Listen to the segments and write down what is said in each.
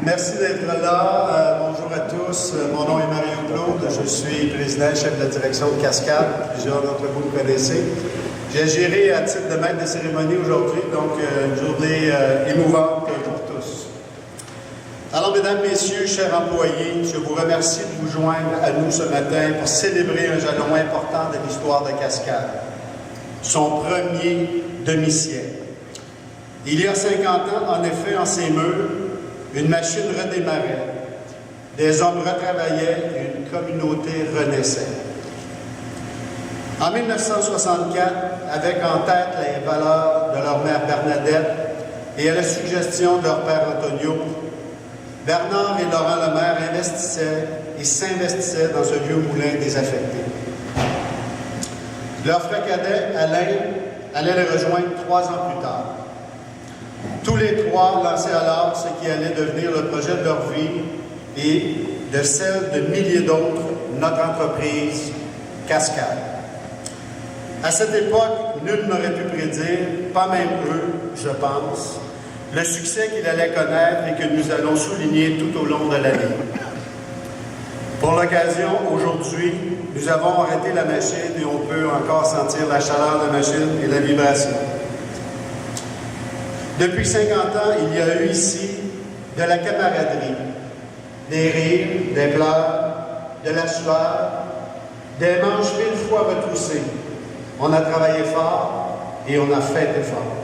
Merci d'être là. Bonjour à tous. Mon nom est Mario Claude. Je suis président et chef de la direction de Cascade. Plusieurs d'entre vous me connaissez. J'ai géré à titre de maître de cérémonie aujourd'hui, donc une journée émouvante pour tous. Alors, mesdames, messieurs, chers employés, je vous remercie de vous joindre à nous ce matin pour célébrer un jalon important de l'histoire de Cascade, son premier demi-siècle. Il y a 50 ans, en effet, en ces murs, une machine redémarrait, des hommes retravaillaient et une communauté renaissait. En 1964, avec en tête les valeurs de leur mère Bernadette et à la suggestion de leur père Antonio, Bernard et Laurent Lemaire investissaient et s'investissaient dans un vieux moulin désaffecté. Leur frère cadet, Alain, allait les rejoindre 3 ans plus tard. Tous les trois lançaient alors ce qui allait devenir le projet de leur vie et de celle de milliers d'autres, notre entreprise Cascade. À cette époque, nul n'aurait pu prédire, pas même eux, je pense, le succès qu'il allait connaître et que nous allons souligner tout au long de l'année. Pour l'occasion, aujourd'hui, nous avons arrêté la machine et on peut encore sentir la chaleur de la machine et la vibration. Depuis 50 ans, il y a eu ici de la camaraderie, des rires, des pleurs, de la sueur, des manches 1000 fois retroussées. On a travaillé fort et on a fêté fort.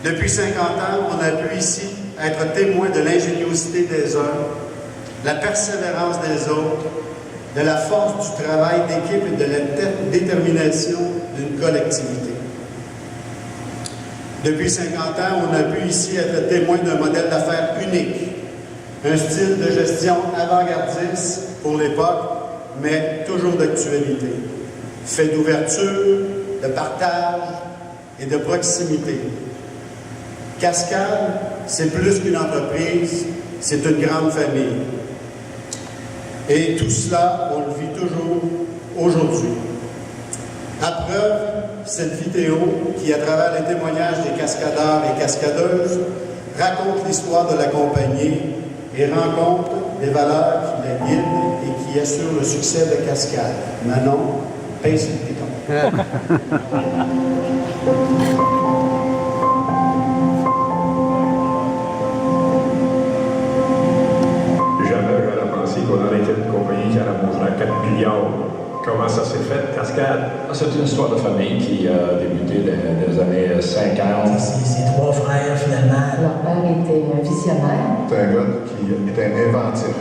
Depuis 50 ans, on a pu ici être témoin de l'ingéniosité des uns, la persévérance des autres, de la force du travail d'équipe et de la détermination d'une collectivité. Depuis 50 ans, on a pu ici être témoin d'un modèle d'affaires unique, un style de gestion avant-gardiste pour l'époque, mais toujours d'actualité, fait d'ouverture, de partage et de proximité. Cascade, c'est plus qu'une entreprise, c'est une grande famille. Et tout cela, on le vit toujours aujourd'hui. À preuve, cette vidéo, qui à travers les témoignages des cascadeurs et cascadeuses, raconte l'histoire de la compagnie et rencontre les valeurs qui la guident et qui assurent le succès de Cascade. Manon, pince le piton. Jamais j'aurais pensé qu'on aurait été une compagnie qui allait monter à 4 milliards. Comment ça s'est fait, Cascade? C'est une histoire de famille qui a débuté dans les années 50. C'est 3 frères, finalement. Leur père était un visionnaire. C'est un gars qui était inventif. Il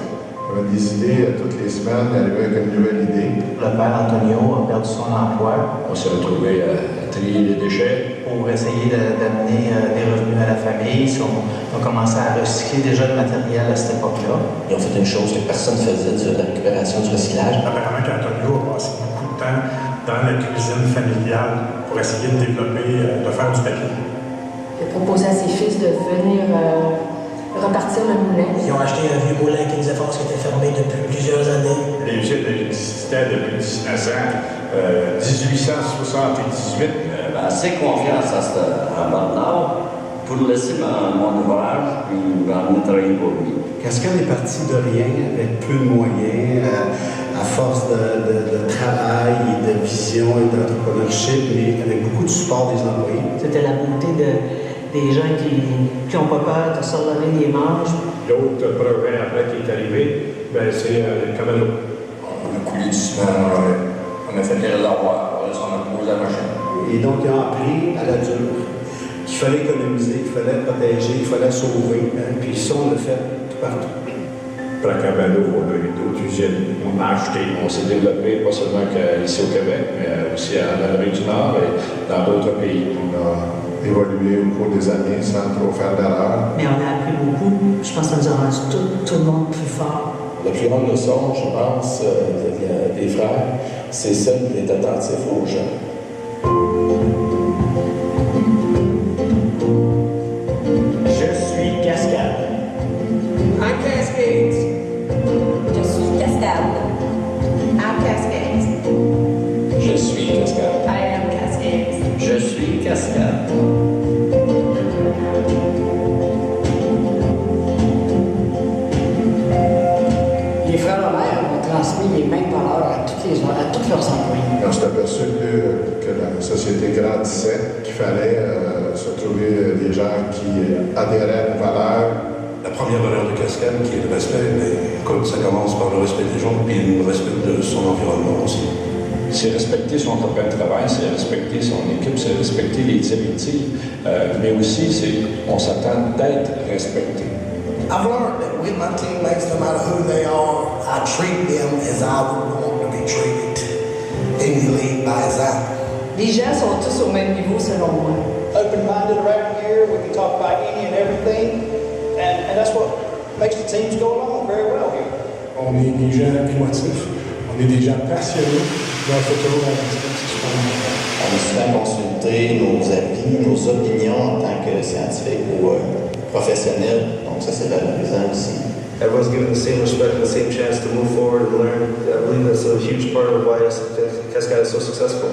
avait des idées toutes les semaines, il arrivait avec une nouvelle idée. Le père Antonio a perdu son emploi. On s'est retrouvé à trier les déchets. Pour essayer d'amener des revenus à la famille. On a commencé à recycler déjà le matériel à cette époque-là. Ils ont fait une chose que personne ne faisait, de la récupération du recyclage. Apparemment qu'Antonio a passé beaucoup de temps dans la cuisine familiale pour essayer de développer, de faire du papier. Il a proposé à ses fils de venir repartir le moulin. Ils ont acheté un vieux moulin qui nous a force qui était fermé depuis plusieurs années. Les usines existaient depuis 1878. Assez confiance à Bernard pour laisser mon ouvrage puis venir travailler pour lui. Cascade est parti de rien, avec peu de moyens, à force de travail et de vision et d'entrepreneurship, mais avec beaucoup de support des employés. C'était la beauté des gens qui n'ont pas peur de se relever les manches. L'autre projet après qui est arrivé, c'est le Camano. On a coulé du ciment, on a fait les réservoirs, on a posé la machine. Et donc, ils ont appris à la dure qu'il fallait économiser, qu'il fallait protéger, qu'il fallait sauver. Puis ça, on l'a fait tout partout. Pour la Camano, on a eu d'autres usines. On a acheté. On s'est développé pas seulement ici au Québec, mais aussi en Amérique du Nord et dans d'autres pays. On a évolué au cours des années sans trop faire d'erreurs. Mais on a appris beaucoup. Je pense que ça nous a rendu tout le monde plus fort. La plus grande leçon, je pense, des frères, c'est celle d'être attentif aux gens. Je suis Cascade. I'm Cascades. Je suis Cascade. I'm Cascades. Je suis Cascade. I am Cascades. Je suis Cascade. Cascade. Les frères Lemaire ont transmis les mêmes valeurs à tous leurs employés. Et on s'est aperçu que la société grandissait, qu'il fallait se trouver des gens qui adhéraient à nos valeurs. La première valeur de Cascade, qui est le respect, mais comme ça commence par le respect des gens, puis le respect de son environnement aussi. C'est respecter son copain de travail, c'est respecter son équipe, c'est respecter les directives, mais aussi on s'attend d'être respecté. I've learned that with my teammates, no matter who they are, I treat them as I would want to be treated. And you lead by example. Les gens sont tous au même niveau selon moi. Open-minded around here, we can talk about any and everything, and that's what makes the teams go along very well here. On est des gens émotifs, on est des gens passionnés. Donc, il faut toujours avancer, c'est super important. On a souvent consulté nos avis, nos opinions en tant que scientifiques ou professionnels. Donc ça, c'est valorisant aussi. Everyone's given the same respect and the same chance to move forward and learn. I believe that's a huge part of why Cascade is so successful.